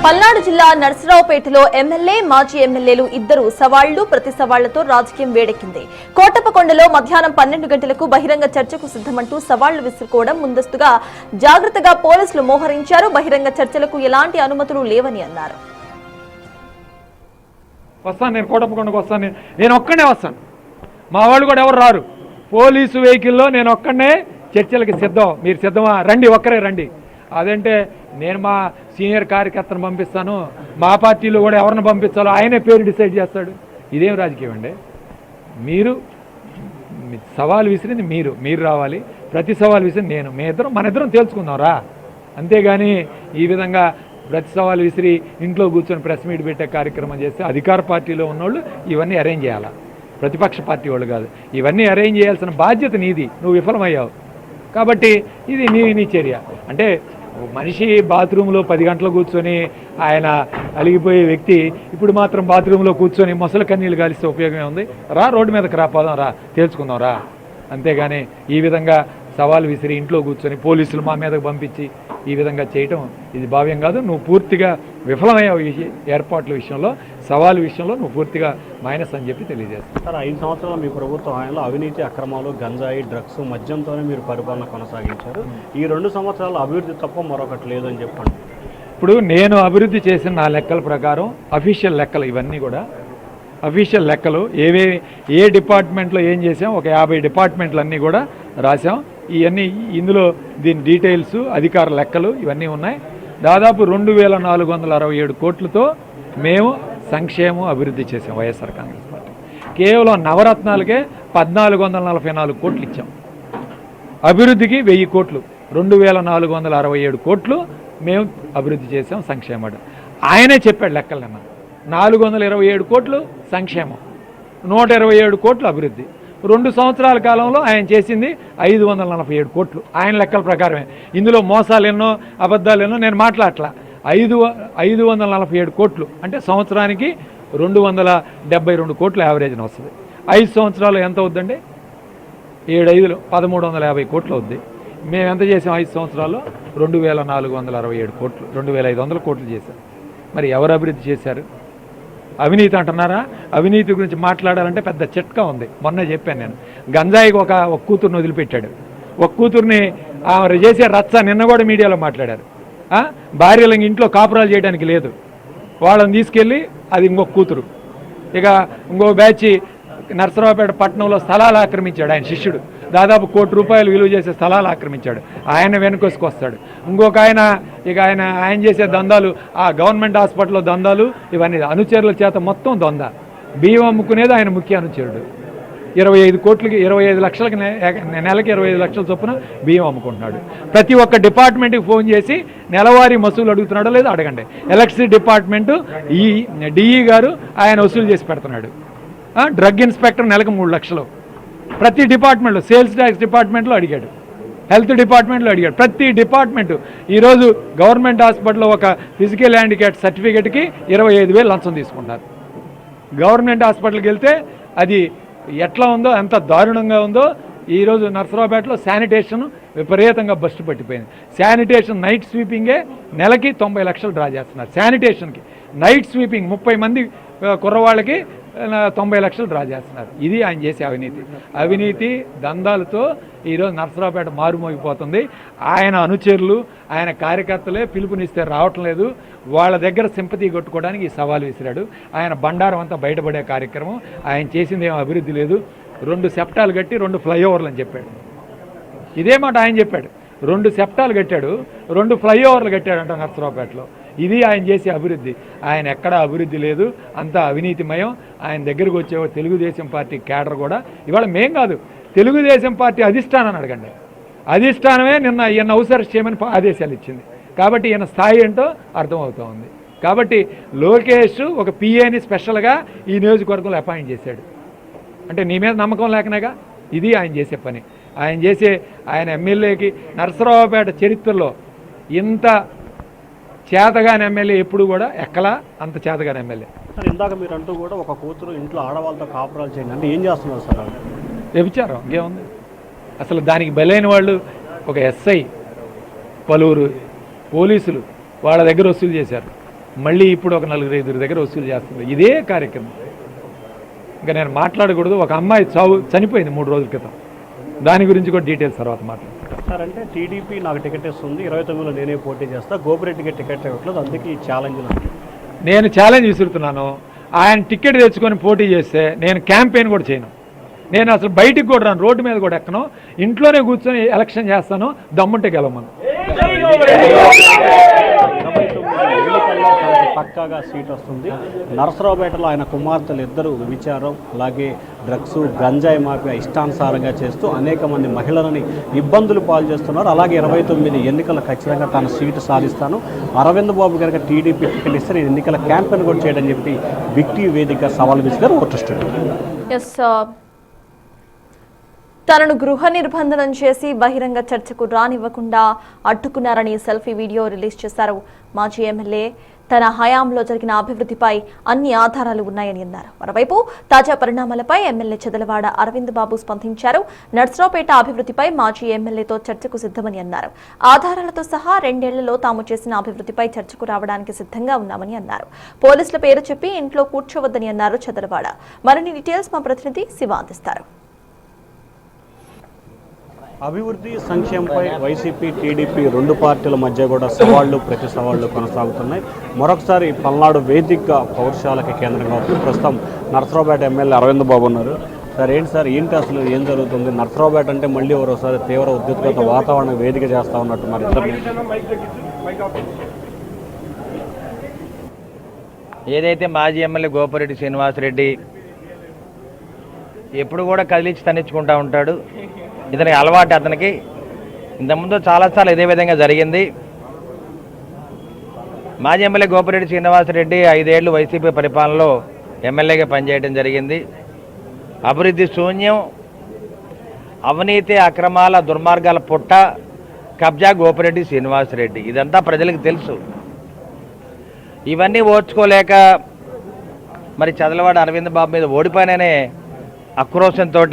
పల్నాడు జిల్లా నర్సరావుపేటలో ఎమ్మెల్యే మాజీ ఎమ్మెల్యేలు ఇద్దరు సవాళ్లు ప్రతి సవాళ్లతో రాజకీయం వేడెక్కింది. కోటప్పకొండలో మధ్యాహ్నం 12 గంటలకు బహిరంగ చర్చకు సిద్ధమంటూ సవాళ్లు విసురుకోవడం, ముందస్తుగా జాగ్రత్తగా పోలీసులు మోహరించారు. బహిరంగ చర్చలకు ఎలాంటి అనుమతులు లేవని అన్నారు. నేను కోటప్పకొండకు వస్తాను, నేను ఒక్కనే వస్తాను, మా వాళ్ళు కూడా ఎవరు రారు. పోలీసు వెహికల్లో నేను ఒక్కనే చర్చలకి సిద్ధం. మీరు సిద్ధమా? రండి, ఒక్కరే రండి. అదంటే నేను మా సీనియర్ కార్యకర్తను పంపిస్తాను, మా పార్టీలో కూడా ఎవరిని పంపించాలో ఆయనే పేరు డిసైడ్ చేస్తాడు. ఇదేం రాజకీయం అండి? మీరు సవాల్ విసిరింది మీరు రావాలి, ప్రతి సవాల్ విసిరింది నేను. మన ఇద్దరం తేల్చుకుందాం రా, అంతేగాని ఈ విధంగా ప్రతి సవాల్ విసిరి ఇంట్లో కూర్చొని ప్రెస్ మీట్ పెట్టే కార్యక్రమం చేస్తే అధికార పార్టీలో ఉన్నోళ్ళు ఇవన్నీ అరేంజ్ చేయాలా, ప్రతిపక్ష పార్టీ వాళ్ళు కాదు. ఇవన్నీ అరేంజ్ చేయాల్సిన బాధ్యత నీది, నువ్వు విఫలమయ్యావు. కాబట్టి ఇది నీ చర్య. అంటే మనిషి బాత్రూంలో 10 గంటలు కూర్చొని ఆయన అలిగిపోయే వ్యక్తి ఇప్పుడు మాత్రం బాత్రూంలో కూర్చొని మొసలు కన్నీళ్ళు గాలిస్తే ఉపయోగమే ఉంది? రా, రోడ్డు మీదకి రాపోదాం, రా, తేల్చుకుందాం రా. అంతేగాని ఈ విధంగా సవాల్ విసిరి ఇంట్లో కూర్చొని పోలీసులు మా మీదకు పంపించి ఈ విధంగా చేయటం ఇది భావ్యం కాదు. నువ్వు పూర్తిగా విఫలమయ్యావు ఈ ఏర్పాట్ల విషయంలో, సవాల్ విషయంలో నువ్వు పూర్తిగా మైనస్ అని చెప్పి తెలియజేస్తాను. సార్, 5 సంవత్సరాలు మీ ప్రభుత్వం ఆయనలో అవినీతి, అక్రమాలు, గంజాయి, డ్రగ్స్, మద్యంతోనే మీరు పరిపాలన కొనసాగించారు. ఈ 2 సంవత్సరాలు అభివృద్ధి తప్ప మరొకటి లేదని చెప్పండి. ఇప్పుడు నేను అభివృద్ధి చేసిన నా లెక్కల ప్రకారం అఫీషియల్ లెక్కలు, ఇవన్నీ కూడా అఫీషియల్ లెక్కలు, ఏ డిపార్ట్మెంట్లో ఏం చేసాం, ఒక 50 డిపార్ట్మెంట్లు అన్నీ కూడా రాసాం. ఇవన్నీ ఇందులో దీని డీటెయిల్స్, అధికార లెక్కలు ఇవన్నీ ఉన్నాయి. దాదాపు 2467 కోట్లతో మేము సంక్షేమం అభివృద్ధి చేసాం వైఎస్ఆర్ కాంగ్రెస్ పార్టీ. కేవలం నవరత్నాలకే 1444 కోట్లు ఇచ్చాం. అభివృద్ధికి 1000 కోట్లు, 2467 కోట్లు మేము అభివృద్ధి చేసాం సంక్షేమం. ఆయనే చెప్పాడు లెక్కలు నిన్న. 427 కోట్లు సంక్షేమం, 127 కోట్లు అభివృద్ధి. 2 సంవత్సరాల కాలంలో ఆయన చేసింది 547 కోట్లు ఆయన లెక్కల ప్రకారమే. ఇందులో మోసాలు ఎన్నో, అబద్ధాలు ఎన్నో నేను మాట్లాడట్లా. 547 కోట్లు అంటే సంవత్సరానికి 272 కోట్లు యావరేజ్ని వస్తుంది. 5 సంవత్సరాలు ఎంత అవుద్దండి? 7 5 1350 కోట్లు అవుద్ది. మేము ఎంత చేసాం 5 సంవత్సరాల్లో? 2467 కోట్లు, 2500 కోట్లు చేశాం. మరి ఎవరు అభివృద్ధి చేశారు? అవినీతి అంటున్నారా? అవినీతి గురించి మాట్లాడాలంటే పెద్ద చిట్కా ఉంది. మొన్న చెప్పాను నేను, గంజాయికి ఒక కూతుర్ని వదిలిపెట్టాడు. ఒక కూతుర్ని చేసే రచ్చ నిన్న కూడా మీడియాలో మాట్లాడారు. భార్యలు ఇంట్లో కాపురాలు చేయడానికి లేదు, వాళ్ళని తీసుకెళ్ళి అది ఇంకొక కూతురు. ఇక ఇంకో బ్యాచ్ నర్సరావుపేట పట్టణంలో స్థలాలు ఆక్రమించాడు ఆయన శిష్యుడు. దాదాపు ₹1 కోటి విలువ చేసే స్థలాలు ఆక్రమించాడు. ఆయన వెనుకొసుకొస్తాడు. ఇంకొక ఆయన ఆయన చేసే దందాలు, ఆ గవర్నమెంట్ హాస్పిటల్లో దందాలు, ఇవన్నీ అనుచరుల చేత మొత్తం దొంద. బియ్యం అమ్ముకునేది ఆయన ముఖ్య అనుచరుడు. 25 కోట్లకి 25 లక్షలకి నెలకి 25 లక్షల చొప్పున బియ్యం అమ్ముకుంటున్నాడు. ప్రతి ఒక్క డిపార్ట్మెంట్కి ఫోన్ చేసి నెలవారీ వసూలు అడుగుతున్నాడో లేదో అడగండి. ఎలక్ట్రిసిటీ డిపార్ట్మెంటు డిఈ గారు ఆయన వసూలు చేసి పెడుతున్నాడు. డ్రగ్ ఇన్స్పెక్టర్ నెలకు 3 లక్షలు. ప్రతి డిపార్ట్మెంట్లో, సేల్స్ ట్యాక్స్ డిపార్ట్మెంట్లో అడిగాడు, హెల్త్ డిపార్ట్మెంట్లో అడిగాడు. ప్రతి డిపార్ట్మెంటు ఈరోజు గవర్నమెంట్ హాస్పిటల్లో ఒక ఫిజికల్ హ్యాండిక్యాప్ సర్టిఫికేట్కి 25,000 లంచం తీసుకుంటారు. గవర్నమెంట్ హాస్పిటల్కి వెళ్తే అది ఎట్లా ఉందో, ఎంత దారుణంగా ఉందో. ఈరోజు నర్సరావుపేటలో శానిటేషన్ విపరీతంగా బస్టు పట్టిపోయింది. శానిటేషన్ నైట్ స్వీపింగే నెలకి 90 లక్షలు డ్రా చేస్తున్నారు. శానిటేషన్కి నైట్ స్వీపింగ్ 30 మంది కుర్రవాళ్ళకి 90 లక్షలు డ్రా చేస్తున్నారు. ఇది ఆయన చేసే అవినీతి దందాలతో ఈరోజు నర్సరావుపేట మారుమోగిపోతుంది. ఆయన అనుచరులు, ఆయన కార్యకర్తలే పిలుపునిస్తే రావటం లేదు. వాళ్ళ దగ్గర సింపతి కొట్టుకోవడానికి ఈ సవాల్ విసిరాడు. ఆయన బండారం అంతా బయటపడే కార్యక్రమం. ఆయన చేసింది ఏం అభివృద్ధి లేదు. 2 సెప్టాలు కట్టి 2 ఫ్లైఓవర్లు అని చెప్పాడు. ఇదే మాట ఆయన చెప్పాడు. 2 సెప్టాలు కట్టాడు, 2 ఫ్లైఓవర్లు కట్టాడంట నర్సరావుపేటలో. ఇది ఆయన చేసే అభివృద్ధి. ఆయన ఎక్కడా అభివృద్ధి లేదు, అంతా అవినీతిమయం. ఆయన దగ్గరకు వచ్చే తెలుగుదేశం పార్టీ కేడర్ కూడా ఇవాళ మేం కాదు, తెలుగుదేశం పార్టీ అధిష్టానాన్ని అడగండి. అధిష్టానమే నిన్న ఈయన అవసరం చేయమని ఆదేశాలు ఇచ్చింది. కాబట్టి ఈయన స్థాయి ఏంటో అర్థమవుతూ ఉంది. కాబట్టి లోకేష్ ఒక పిఏని స్పెషల్గా ఈ నియోజకవర్గంలో అపాయింట్ చేశాడు. అంటే నీ మీద నమ్మకం లేకనేగా. ఇది ఆయన చేసే పని. ఆయన ఎమ్మెల్యేకి నర్సరావుపేట చరిత్రలో ఇంత చేతగాని ఎమ్మెల్యే ఎప్పుడు కూడా ఎక్కలా, అంత చేతగాని ఎమ్మెల్యే. సార్, ఇందాక మీరు అంటూ కూడా ఒక కూతురు ఇంట్లో ఆడవాళ్ళతో కాపురాలు చేయండి అంటే ఏం చేస్తున్నారు సార్? వ్యభిచారం ఇంకేముంది? అసలు దానికి బలైన వాళ్ళు ఒక ఎస్ఐ, పలువురు పోలీసులు వాళ్ళ దగ్గర వసూలు చేశారు. మళ్ళీ ఇప్పుడు ఒక 4-5 దగ్గర వసూలు చేస్తున్నారు. ఇదే కార్యక్రమం. ఇంకా నేను మాట్లాడకూడదు. ఒక అమ్మాయి చనిపోయింది 3 రోజుల క్రితం. దాని గురించి కూడా డీటెయిల్స్ తర్వాత మాట్లాడతాను. సార్ అంటే టీడీపీ నాకు టికెట్ ఇస్తుంది, 29లో నేనే పోటీ చేస్తా, గోపిరెడ్డికి టికెట్ ఇవ్వట్లేదు, అందుకే ఈ ఛాలెంజ్. నేను ఛాలెంజ్ విసురుతున్నాను. ఆయన టికెట్ తెచ్చుకొని పోటీ చేస్తే నేను క్యాంపెయిన్ కూడా చేయను. నేను అసలు బయటికి కూడా రాను, రోడ్డు మీద కూడా ఎక్కను, ఇంట్లోనే కూర్చొని ఎలక్షన్ చేస్తాను. దమ్ముంటే గెలవమను. పక్కాగా సీట్ వస్తుంది. నరసరావుపేటలో ఆయన కుమార్తెలు ఇద్దరు విచారం, అలాగే డ్రగ్స్ గంజాయి మాఫియా ఇష్టానుసారంగా చేస్తూ అనేక మంది మహిళలని ఇబ్బందులు పాలు చేస్తున్నారు. అలాగే 29 ఎన్నికలు ఖచ్చితంగా తన సీటు సాధిస్తాను, అరవింద్ బాబు గారికి టీడీపీ టికెట్ ఇస్తే నేను ఎన్నికల క్యాంపెయిన్ కూడా చేయడం చెప్పి విక్టీ వేదికగా సవాల్ విసిగారు ఓటర్. తనను గృహ నిర్బంధనం చేసి బహిరంగ చర్చకు రానివ్వకుండా అడ్డుకున్నారని సెల్ఫీ వీడియో రిలీజ్ చేశారు మాజీ ఎమ్మెల్యే. తన హయాంలో జరిగిన అభివృద్ధిపై అన్ని ఆధారాలు ఉన్నాయని అన్నారు. మరోవైపు తాజా పరిణామాలపై ఎమ్మెల్యే చెదలవాడ అరవింద్ బాబు స్పందించారు. నర్సరావుపేట అభివృద్ధిపై మాజీ ఎమ్మెల్యేతో చర్చకు సిద్ధమని అన్నారు. ఆధారాలతో సహా 2 ఏళ్లలో తాము చేసిన అభివృద్ధిపై చర్చకు రావడానికి సిద్ధంగా ఉన్నామని అన్నారు. పోలీసుల పేరు చెప్పి ఇంట్లో కూర్చోవద్దని అన్నారు చెదలవాడ. మరిన్ని డీటెయిల్స్ మా ప్రతినిధి శివ అందిస్తారు. అభివృద్ధి సంక్షేమంపై వైసీపీ టీడీపీ 2 పార్టీల మధ్య కూడా సవాళ్లు ప్రతి సవాళ్లు కొనసాగుతున్నాయి. మరొకసారి పల్నాడు వేదిక పౌరుషాలకి కేంద్రంగా అవుతుంది. ప్రస్తుతం నరసరావుపేట ఎమ్మెల్యే అరవింద్ బాబు ఉన్నారు. సార్ ఏంటి అసలు ఏం జరుగుతుంది? నరసరావుపేట అంటే మళ్ళీ ఒకసారి తీవ్ర ఉద్రిక్తత వాతావరణం వేదిక చేస్తూ ఉన్నట్టు మరి ఏదైతే మాజీ ఎమ్మెల్యే గోపిరెడ్డి శ్రీనివాసరెడ్డి ఎప్పుడు కూడా కదిలించి తన్నించుకుంటూ ఉంటాడు. ఇతనికి అలవాటు. అతనికి ఇంతకుముందు చాలాసార్లు ఇదే విధంగా జరిగింది. మాజీ ఎమ్మెల్యే గోపిరెడ్డి శ్రీనివాసరెడ్డి 5 ఏళ్లు వైసీపీ పరిపాలనలో ఎమ్మెల్యేగా పనిచేయడం జరిగింది. అభివృద్ధి శూన్యం, అవినీతి అక్రమాల దుర్మార్గాల పుట్ట కబ్జా గోపిరెడ్డి శ్రీనివాసరెడ్డి. ఇదంతా ప్రజలకు తెలుసు. ఇవన్నీ ఓర్చుకోలేక మరి చదలవాడ అరవింద్ బాబు మీద ఓడిపోయిననే ఆక్రోశంతో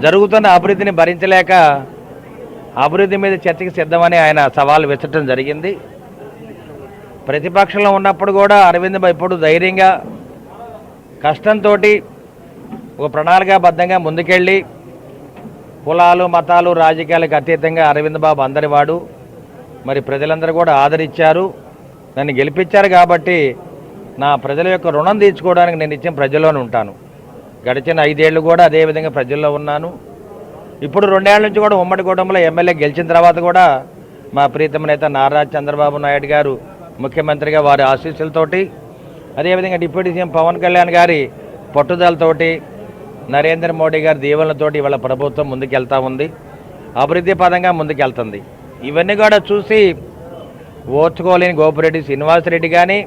జరుగుతున్న అభివృద్ధిని భరించలేక అభివృద్ధి మీద చర్చకి సిద్ధమని ఆయన సవాల్ విసరడం జరిగింది. ప్రతిపక్షంలో ఉన్నప్పుడు కూడా అరవింద్ బాబు ఇప్పుడు ధైర్యంగా కష్టంతో ఒక ప్రణాళికాబద్ధంగా ముందుకెళ్ళి కులాలు మతాలు రాజకీయాలకు అతీతంగా అరవింద్ బాబు అందరివాడు. మరి ప్రజలందరూ కూడా ఆదరించారు, నన్ను గెలిపించారు. కాబట్టి నా ప్రజల యొక్క రుణం తీర్చుకోవడానికి నేను ఇచ్చిన ప్రజల్లోనే ఉంటాను. గడిచిన 5 ఏళ్ళు కూడా అదేవిధంగా ప్రజల్లో ఉన్నాను. ఇప్పుడు 2 ఏళ్ల నుంచి కూడా ఉమ్మడి కుటుంబంలో ఎమ్మెల్యే గెలిచిన తర్వాత కూడా మా ప్రీతమ నేత నారా చంద్రబాబు నాయుడు గారు ముఖ్యమంత్రిగా వారి ఆశీస్సులతోటి, అదేవిధంగా డిప్యూటీ సీఎం పవన్ కళ్యాణ్ గారి పట్టుదలతోటి, నరేంద్ర మోడీ గారి దీవెనలతోటి ఇవాళ ప్రభుత్వం ముందుకెళ్తా ఉంది, అభివృద్ధి పదంగా ముందుకెళ్తుంది. ఇవన్నీ కూడా చూసి ఓర్చుకోలేని గోపిరెడ్డి శ్రీనివాసరెడ్డి కానీ,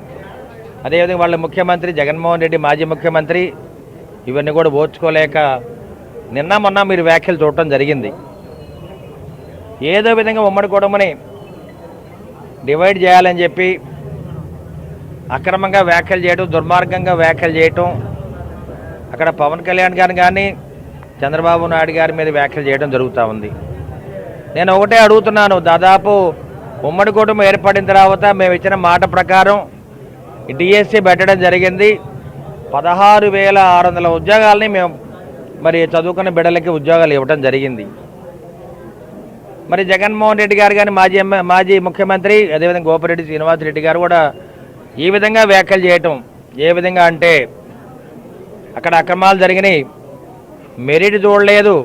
అదేవిధంగా వాళ్ళ ముఖ్యమంత్రి జగన్మోహన్ రెడ్డి మాజీ ముఖ్యమంత్రి ఇవన్నీ కూడా ఓర్చుకోలేక నిన్న మొన్న మీరు వ్యాఖ్యలు చూడటం జరిగింది. ఏదో విధంగా ఉమ్మడి కుటుంబని డివైడ్ చేయాలని చెప్పి అక్రమంగా వ్యాఖ్యలు చేయటం, దుర్మార్గంగా వ్యాఖ్యలు చేయటం, అక్కడ పవన్ కళ్యాణ్ గారిని కానీ చంద్రబాబు నాయుడు గారి మీద వ్యాఖ్యలు చేయడం జరుగుతూ ఉంది. నేను ఒకటే అడుగుతున్నాను, దాదాపు ఉమ్మడి కుటుంబం ఏర్పడిన తర్వాత మేము ఇచ్చిన మాట ప్రకారం డిఎస్సి పెట్టడం జరిగింది. 16,600 ఉద్యోగాలని మేము మరి చదువుకున్న బిడ్డలకి ఉద్యోగాలు ఇవ్వడం జరిగింది. మరి జగన్మోహన్ రెడ్డి గారు కానీ మాజీ ముఖ్యమంత్రి అదేవిధంగా గోపిరెడ్డి శ్రీనివాసరెడ్డి గారు కూడా ఈ విధంగా వ్యాఖ్యలు చేయటం, ఏ విధంగా అంటే అక్కడ అక్రమాలు జరిగినాయి, మెరిట్ చూడలేదు,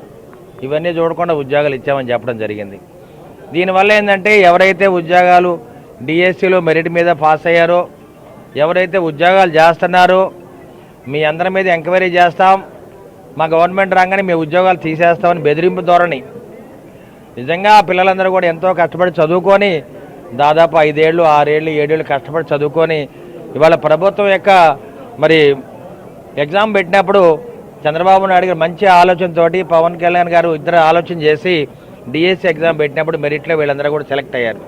ఇవన్నీ చూడకుండా ఉద్యోగాలు ఇచ్చామని చెప్పడం జరిగింది. దీనివల్ల ఏంటంటే ఎవరైతే ఉద్యోగాలు డిఎస్సిలో మెరిట్ మీద పాస్ అయ్యారో, ఎవరైతే ఉద్యోగాలు చేస్తున్నారో మీ అందరి మీద ఎంక్వైరీ చేస్తాం, మా గవర్నమెంట్ రాగానే మీ ఉద్యోగాలు తీసేస్తామని బెదిరింపు ధోరణి. నిజంగా ఆ పిల్లలందరూ కూడా ఎంతో కష్టపడి చదువుకొని దాదాపు 5 ఏళ్ళు 6 ఏళ్ళు 7 ఏళ్ళు కష్టపడి చదువుకొని ఇవాళ ప్రభుత్వం యొక్క మరి ఎగ్జామ్ పెట్టినప్పుడు చంద్రబాబు నాయుడు గారు మంచి ఆలోచనతోటి పవన్ కళ్యాణ్ గారు ఇద్దరు ఆలోచన చేసి డిఎస్సి ఎగ్జామ్ పెట్టినప్పుడు మెరిట్లో వీళ్ళందరూ కూడా సెలెక్ట్ అయ్యారు.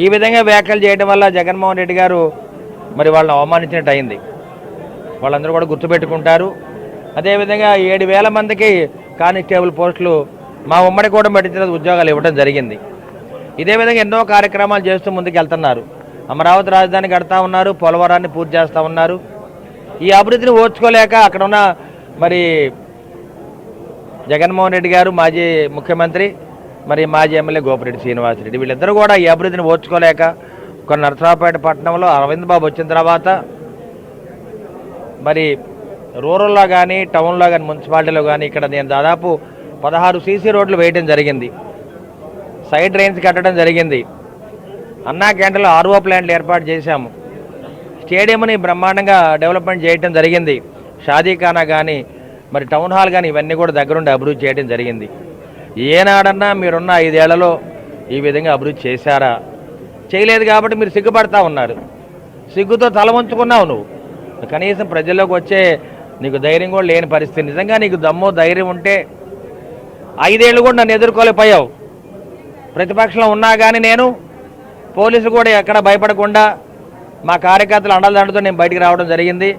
ఈ విధంగా వ్యాఖ్యలు చేయడం వల్ల జగన్మోహన్ రెడ్డి గారు మరి వాళ్ళని అవమానించినట్టు అయింది. వాళ్ళందరూ కూడా గుర్తుపెట్టుకుంటారు. అదేవిధంగా 7,000 మందికి కానిస్టేబుల్ పోస్టులు మా ఉమ్మడి కూడా పెట్టిన ఉద్యోగాలు ఇవ్వడం జరిగింది. ఇదే విధంగా ఎన్నో కార్యక్రమాలు చేస్తూ ముందుకు వెళ్తున్నారు. అమరావతి రాజధాని కడతా ఉన్నారు, పోలవరాన్ని పూర్తి చేస్తూ ఉన్నారు. ఈ అభివృద్ధిని ఓర్చుకోలేక అక్కడ ఉన్న మరి జగన్మోహన్ రెడ్డి గారు, మాజీ ముఖ్యమంత్రి, మరి మాజీ ఎమ్మెల్యే గోపిరెడ్డి శ్రీనివాసరెడ్డి, వీళ్ళిద్దరూ కూడా ఈ అభివృద్ధిని ఓర్చుకోలేక కొన్ని నరసరావుపేట పట్టణంలో అరవింద్ బాబు వచ్చిన తర్వాత మరి రూరల్లో కానీ టౌన్లో కానీ మున్సిపాలిటీలో కానీ ఇక్కడ నేను దాదాపు 16 సీసీ రోడ్లు వేయడం జరిగింది, సైడ్ డ్రైన్స్ కట్టడం జరిగింది, అన్నా క్యాంటీన్లో ఆర్ఓ ప్లాంట్లు ఏర్పాటు చేశాము, స్టేడియంని బ్రహ్మాండంగా డెవలప్మెంట్ చేయడం జరిగింది, షాదీఖానా కానీ మరి టౌన్ హాల్ కానీ ఇవన్నీ కూడా దగ్గరుండి అభివృద్ధి చేయడం జరిగింది. ఏనాడన్నా మీరున్న 5 ఏళ్లలో ఈ విధంగా అభివృద్ధి చేశారా? చేయలేదు కాబట్టి మీరు సిగ్గుపడతా ఉన్నారు. సిగ్గుతో తల వంచుకున్నావు నువ్వు. కనీసం ప్రజల్లోకి వచ్చే నీకు ధైర్యం కూడా లేని పరిస్థితి. నిజంగా నీకు దమ్ము ధైర్యం ఉంటే 5 ఏళ్ళు కూడా నన్ను ఎదుర్కోలేకపోయావు. ప్రతిపక్షంలో ఉన్నా కానీ నేను పోలీసులు కూడా ఎక్కడ భయపడకుండా మా కార్యకర్తలు అండదండతో నేను బయటికి రావడం జరిగింది.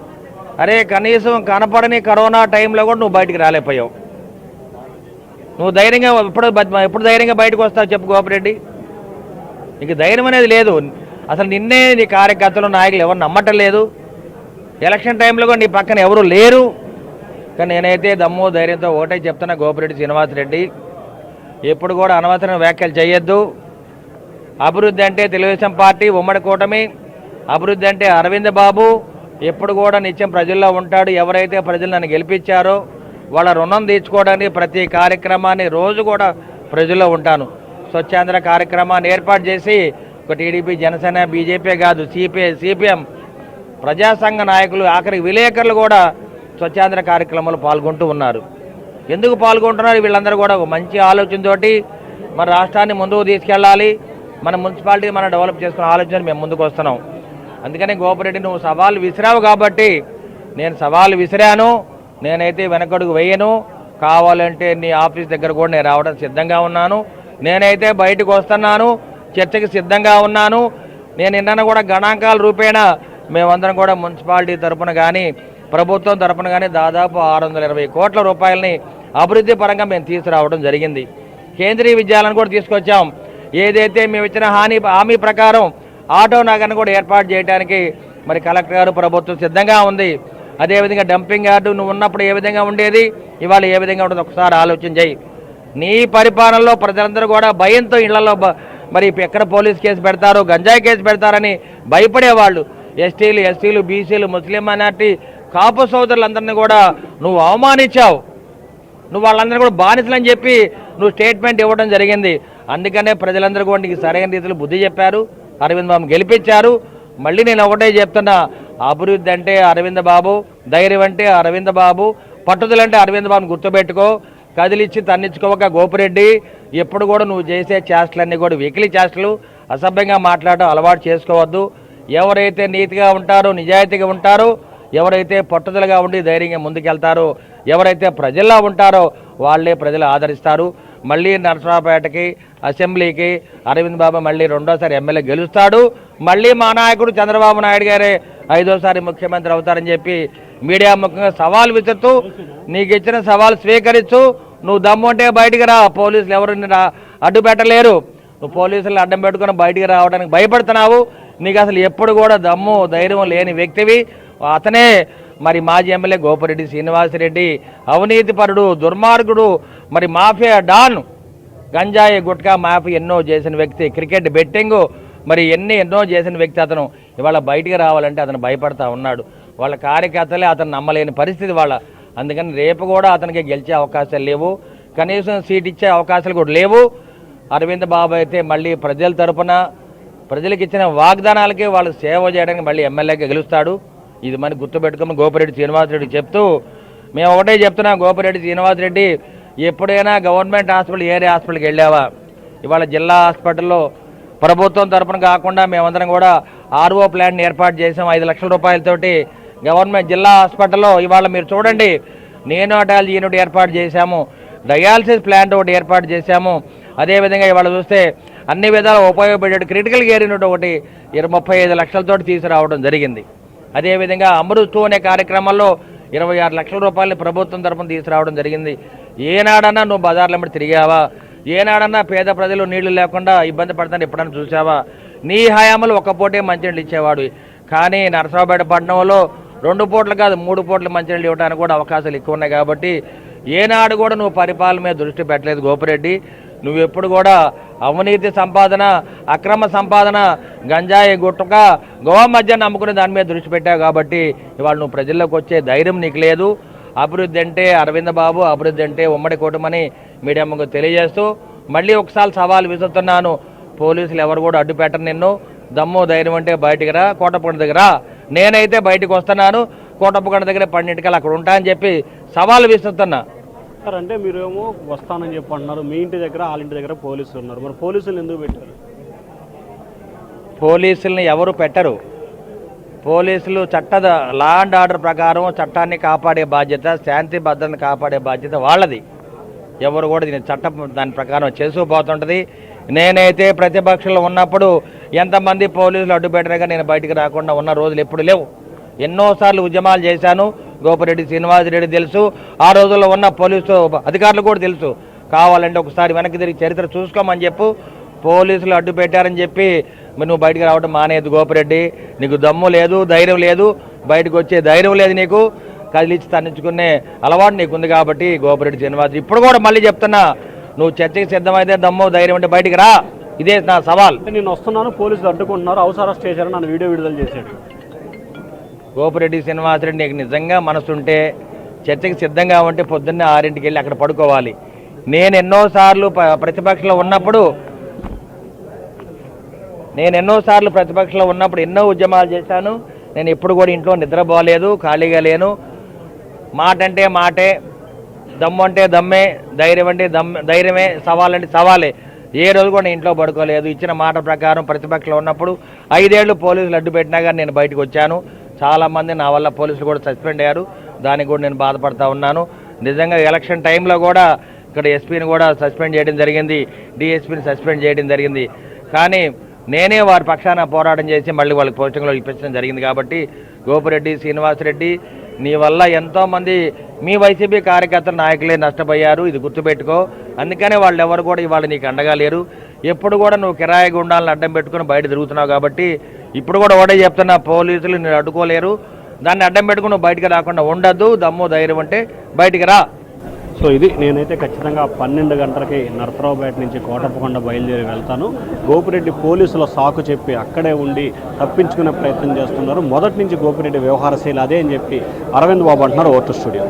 అరే కనీసం కనపడని కరోనా టైంలో కూడా నువ్వు బయటికి రాలేకపోయావు. నువ్వు ధైర్యంగా ఎప్పుడు ధైర్యంగా బయటకు వస్తావు చెప్పు గోపిరెడ్డి? నీకు ధైర్యం అనేది లేదు. అసలు నిన్నే నీ కార్యకర్తలు నాయకులు ఎవరు నమ్మటం లేదు. ఎలక్షన్ టైంలో కూడా నీ పక్కన ఎవరు లేరు. కానీ నేనైతే దమ్ము ధైర్యంతో ఒకటే చెప్తున్నా, గోపిరెడ్డి శ్రీనివాసరెడ్డి ఎప్పుడు కూడా అనవసరమైన వ్యాఖ్యలు చేయొద్దు. అభివృద్ధి అంటే తెలుగుదేశం పార్టీ ఉమ్మడి కూటమి, అభివృద్ధి అంటే అరవింద్ బాబు ఎప్పుడు కూడా నిత్యం ప్రజల్లో ఉంటాడు. ఎవరైతే ప్రజలు నన్ను గెలిపించారో వాళ్ళ రుణం తీర్చుకోవడానికి ప్రతి కార్యక్రమాన్ని రోజు కూడా ప్రజల్లో ఉంటాను. స్వచ్ఛాంధ్ర కార్యక్రమాన్ని ఏర్పాటు చేసి ఒక టీడీపీ, జనసేన, బీజేపీ కాదు సిపిఎం ప్రజాసంఘ నాయకులు, ఆఖరికి విలేకరులు కూడా స్వచ్ఛాంధ్ర కార్యక్రమంలో పాల్గొంటూ ఉన్నారు. ఎందుకు పాల్గొంటున్నారు? వీళ్ళందరూ కూడా ఒక మంచి ఆలోచనతోటి మన రాష్ట్రాన్ని ముందుకు తీసుకెళ్ళాలి, మన మున్సిపాలిటీ మనం డెవలప్ చేసుకునే ఆలోచన మేము ముందుకు వస్తున్నాం. అందుకని గోపిరెడ్డి నువ్వు సవాలు విసిరావు కాబట్టి నేను సవాలు విసిరాను. నేనైతే వెనకడుగు వేయను. కావాలంటే నీ ఆఫీస్ దగ్గర కూడా నేను రావడం సిద్ధంగా ఉన్నాను. నేనైతే బయటకు వస్తున్నాను, చర్చకి సిద్ధంగా ఉన్నాను. నేను నిన్న కూడా గణాంకాల రూపేణా మేమందరం కూడా మున్సిపాలిటీ తరఫున కానీ ప్రభుత్వం తరఫున కానీ దాదాపు 620 కోట్ల రూపాయలని అభివృద్ధి పరంగా మేము తీసుకురావడం జరిగింది. కేంద్రీయ విద్యాలయాన్ని కూడా తీసుకొచ్చాం. ఏదైతే మేము ఇచ్చిన హామీ ప్రకారం ఆటో నగర్ను కూడా ఏర్పాటు చేయడానికి మరి కలెక్టర్ గారు, ప్రభుత్వం సిద్ధంగా ఉంది. అదేవిధంగా డంపింగ్ యార్డు నువ్వు ఉన్నప్పుడు ఏ విధంగా ఉండేది, ఇవాళ ఏ విధంగా ఉంటుంది ఒకసారి ఆలోచన చేయి. నీ పరిపాలనలో ప్రజలందరూ కూడా భయంతో ఇళ్లలో మరి ఎక్కడ పోలీస్ కేసు పెడతారో, గంజాయి కేసు పెడతారని భయపడేవాళ్ళు. ఎస్టీలు, బీసీలు, ముస్లిం మైనార్టీ, కాపు సోదరులందరినీ కూడా నువ్వు అవమానించావు. నువ్వు వాళ్ళందరూ కూడా బానిసలని చెప్పి నువ్వు స్టేట్మెంట్ ఇవ్వడం జరిగింది. అందుకనే ప్రజలందరూ కూడా నీకు సరైన రీతిలో బుద్ధి చెప్పారు, అరవింద్ బాబు గెలిపించారు. మళ్ళీ నేను ఒకటే చెప్తున్నా, అభివృద్ధి అంటే అరవింద్ బాబు, ధైర్యం అంటే అరవింద్ బాబు, పట్టుదల అంటే అరవింద్ బాబుని గుర్తుపెట్టుకో. కదిలిచ్చి తన్నించుకోక గోపిరెడ్డి ఎప్పుడు కూడా నువ్వు చేసే చేష్టలన్నీ కూడా వెకిలి చేష్టలు, అసభ్యంగా మాట్లాడడం అలవాటు చేసుకోవద్దు. ఎవరైతే నీతిగా ఉంటారో, నిజాయితీగా ఉంటారో, ఎవరైతే పట్టుదలగా ఉండి ధైర్యంగా ముందుకెళ్తారో, ఎవరైతే ప్రజల్లో ఉంటారో వాళ్ళే ప్రజలు ఆదరిస్తారు. మళ్ళీ నరసరావుపేటకి అసెంబ్లీకి అరవింద్ బాబు మళ్ళీ రెండోసారి ఎమ్మెల్యే గెలుస్తాడు. మళ్ళీ మా నాయకుడు చంద్రబాబు నాయుడు గారే 5వసారి ముఖ్యమంత్రి అవుతారని చెప్పి మీడియా ముఖ్యంగా సవాల్ విసురుతూ, నీకు ఇచ్చిన సవాల్ స్వీకరించు. నువ్వు దమ్ము అంటే బయటికి రా, పోలీసులు ఎవరు అడ్డు పెట్టలేరు. నువ్వు పోలీసులు అడ్డం పెట్టుకుని బయటికి రావడానికి భయపడుతున్నావు. నీకు అసలు ఎప్పుడు కూడా దమ్ము ధైర్యం లేని వ్యక్తివి. అతనే మరి మాజీ ఎమ్మెల్యే గోపిరెడ్డి శ్రీనివాసరెడ్డి, అవినీతిపరుడు, దుర్మార్గుడు, మరి మాఫియా డాన్, గంజాయి గుట్కా మాఫియా ఎన్నో చేసిన వ్యక్తి, క్రికెట్ బెట్టింగు మరి ఎన్నో చేసిన వ్యక్తి. అతను ఇవాళ బయటికి రావాలంటే అతను భయపడతా ఉన్నాడు. వాళ్ళ కార్యకర్తలే అతను నమ్మలేని పరిస్థితి వాళ్ళ. అందుకని రేపు కూడా అతనికి గెలిచే అవకాశాలు లేవు, కనీసం సీట్ ఇచ్చే అవకాశాలు కూడా లేవు. అరవింద్ బాబు అయితే మళ్ళీ ప్రజల తరపున ప్రజలకు ఇచ్చిన వాగ్దానాలకి వాళ్ళు సేవ చేయడానికి మళ్ళీ ఎమ్మెల్యేగా గెలుస్తాడు. ఇది మనకి గుర్తుపెట్టుకుని గోపిరెడ్డి శ్రీనివాసరెడ్డి చెప్తూ, మేము ఒకటే చెప్తున్నాం, గోపిరెడ్డి శ్రీనివాసరెడ్డి ఎప్పుడైనా గవర్నమెంట్ హాస్పిటల్, ఏరియా హాస్పిటల్కి వెళ్ళావా? ఇవాళ జిల్లా హాస్పిటల్లో ప్రభుత్వం తరపున కాకుండా మేమందరం కూడా ఆర్ఓ ప్లాంట్ని ఏర్పాటు చేసాం 5 లక్షల రూపాయలతోటి. గవర్నమెంట్ జిల్లా హాస్పిటల్లో ఇవాళ మీరు చూడండి, నేనోటాలజీ యూనిట్ ఏర్పాటు చేశాము, డయాలసిస్ ప్లాంట్ ఒకటి ఏర్పాటు చేశాము. అదేవిధంగా ఇవాళ చూస్తే అన్ని విధాలు ఉపయోగపడే క్రిటికల్ కేర్ యూనిట్ ఒకటి 35 లక్షలతో తీసుకురావడం జరిగింది. అదేవిధంగా అమృత్ అనే కార్యక్రమంలో 26 లక్షల రూపాయలని ప్రభుత్వం తరఫున తీసుకురావడం జరిగింది. ఏనాడన్నా నువ్వు బజార్ల మీద తిరిగావా? ఏనాడన్నా పేద ప్రజలు నీళ్లు లేకుండా ఇబ్బంది పడతాను ఎప్పుడన్నా చూసావా? నీ హయాంలో ఒక్క పూటే మంచినీళ్ళు ఇచ్చేవాడు. కానీ నరసరావుపేట పట్టణంలో 2 పూటలు కాదు 3 పూటలు మంచినీళ్ళు ఇవ్వడానికి కూడా అవకాశాలు ఎక్కువ ఉన్నాయి. కాబట్టి ఏనాడు కూడా నువ్వు పరిపాలన మీద దృష్టి పెట్టలేదు గోపిరెడ్డి. నువ్వు ఎప్పుడు కూడా అవినీతి సంపాదన, అక్రమ సంపాదన, గంజాయి గుట్టక, గోవా మధ్యాన్ని అమ్ముకునే దాని మీద దృష్టి పెట్టావు. కాబట్టి ఇవాళ నువ్వు ప్రజల్లోకి వచ్చే ధైర్యం నీకు లేదు. అభివృద్ధి అంటే అరవింద్ బాబు, అభివృద్ధి అంటే ఉమ్మడి కూటమని మీడియా ముందు తెలియజేస్తూ మళ్ళీ ఒకసారి సవాల్ విసురుతున్నాను. పోలీసులు ఎవరు కూడా అడ్డు పెట్టరు నిన్ను. దమ్ము ధైర్యం అంటే బయటికి రా, కోటప్పకొండ దగ్గర నేనైతే బయటకు వస్తున్నాను, కోటప్పకొండ దగ్గర 12 అక్కడ ఉంటా అని చెప్పి సవాల్ విసురుతున్నా. సార్ అంటే మీరేమో వస్తానని చెప్పి అంటున్నారు, మీ ఇంటి దగ్గర వాళ్ళ ఇంటి దగ్గర పోలీసులు ఉన్నారు, మరి పోలీసులు ఎందుకు పెట్టారు? పోలీసుల్ని ఎవరు పెట్టరు. పోలీసులు లా అండ్ ఆర్డర్ ప్రకారం చట్టాన్ని కాపాడే బాధ్యత, శాంతి భద్రతను కాపాడే బాధ్యత వాళ్ళది. ఎవరు కూడా దీని చట్టం దాని ప్రకారం చేసుకుపోతుంటుంది. నేనైతే ప్రతిపక్షంలో ఉన్నప్పుడు ఎంతమంది పోలీసులు అడ్డు పెట్టారుగా నేను బయటికి రాకుండా ఉన్న రోజులు ఎప్పుడు లేవు. ఎన్నోసార్లు ఉద్యమాలు చేశాను. గోపిరెడ్డి శ్రీనివాసరెడ్డి తెలుసు, ఆ రోజుల్లో ఉన్న పోలీసు అధికారులు కూడా తెలుసు. కావాలంటే ఒకసారి వెనక్కి తిరిగి చరిత్ర చూసుకోమని చెప్పు. పోలీసులు అడ్డు పెట్టారని చెప్పి నువ్వు బయటికి రావడం మానేది గోపిరెడ్డి. నీకు దమ్ము లేదు, ధైర్యం లేదు, బయటకు వచ్చే ధైర్యం లేదు నీకు. కదిలిచ్చి తన్నించుకునే అలవాటు నీకుంది. కాబట్టి గోపిరెడ్డి శ్రీనివాస్ ఇప్పుడు కూడా మళ్ళీ చెప్తున్నా, నువ్వు చర్చకి సిద్ధమైతే దమ్ము ధైర్యం అంటే బయటికి రా. ఇదే నా సవాల్. నేను వస్తున్నాను, పోలీసులు అడ్డుకుంటున్నారు, హౌస్ అరెస్ట్ చేశారని నన్ను వీడియో విడుదల చేశాడు. గోపిరెడ్డి శ్రీనివాసరెడ్డి నీకు నిజంగా మనసుంటే చర్చకి సిద్ధంగా ఉంటే పొద్దున్నే 6ంటికి వెళ్ళి అక్కడ పడుకోవాలి. నేను ఎన్నోసార్లు ప్రతిపక్షంలో ఉన్నప్పుడు ఎన్నో ఉద్యమాలు చేశాను. నేను ఎప్పుడు కూడా ఇంట్లో నిద్రపోలేదు, ఖాళీగా లేను. మాట అంటే మాటే, దమ్ము అంటే దమ్మే, ధైర్యం అంటే ధైర్యమే, సవాల్ అంటే సవాలే. ఏ రోజు కూడా నేను ఇంట్లో పడుకోలేదు. ఇచ్చిన మాట ప్రకారం ప్రతిపక్షంలో ఉన్నప్పుడు 5 ఏళ్ళు పోలీసులు అడ్డు పెట్టినా కానీ నేను బయటకు వచ్చాను. చాలామంది నా వల్ల పోలీసులు కూడా సస్పెండ్ అయ్యారు. దానికి కూడా నేను బాధపడతా ఉన్నాను. నిజంగా ఎలక్షన్ టైంలో కూడా ఇక్కడ ఎస్పీని కూడా సస్పెండ్ చేయడం జరిగింది, డిఎస్పీని సస్పెండ్ చేయడం జరిగింది. కానీ నేనే వారి పక్షాన పోరాటం చేసి మళ్ళీ వాళ్ళకి పోస్టింగ్లో ఇప్పించడం జరిగింది. కాబట్టి గోపిరెడ్డి శ్రీనివాసరెడ్డి నీ వల్ల ఎంతోమంది మీ వైసీపీ కార్యకర్తల నాయకులే నష్టపోయారు. ఇది గుర్తుపెట్టుకో. అందుకనే వాళ్ళు ఎవరు కూడా ఇవాళ నీకు అండగా లేరు. ఎప్పుడు కూడా నువ్వు కిరాయి గుండాలను అడ్డం పెట్టుకుని బయట తిరుగుతున్నావు. కాబట్టి ఇప్పుడు కూడా ఒకటే చెప్తున్నా, పోలీసులు నేను అడ్డుకోలేరు. దాన్ని అడ్డం పెట్టుకుని నువ్వు బయటకు రాకుండా ఉండద్దు. దమ్ము ధైర్యం అంటే బయటికి రా. సో ఇది నేనైతే ఖచ్చితంగా 12 గంటలకి నరసరావుపేట నుంచి కోటప్పకొండ బయలుదేరి వెళ్తాను. గోపిరెడ్డి పోలీసుల సాకు చెప్పి అక్కడే ఉండి తప్పించుకునే ప్రయత్నం చేస్తున్నారు. మొదటి నుంచి గోపిరెడ్డి వ్యవహారశీల అదే అని చెప్పి అరవింద్ బాబు అంటున్నారు. Vote studio.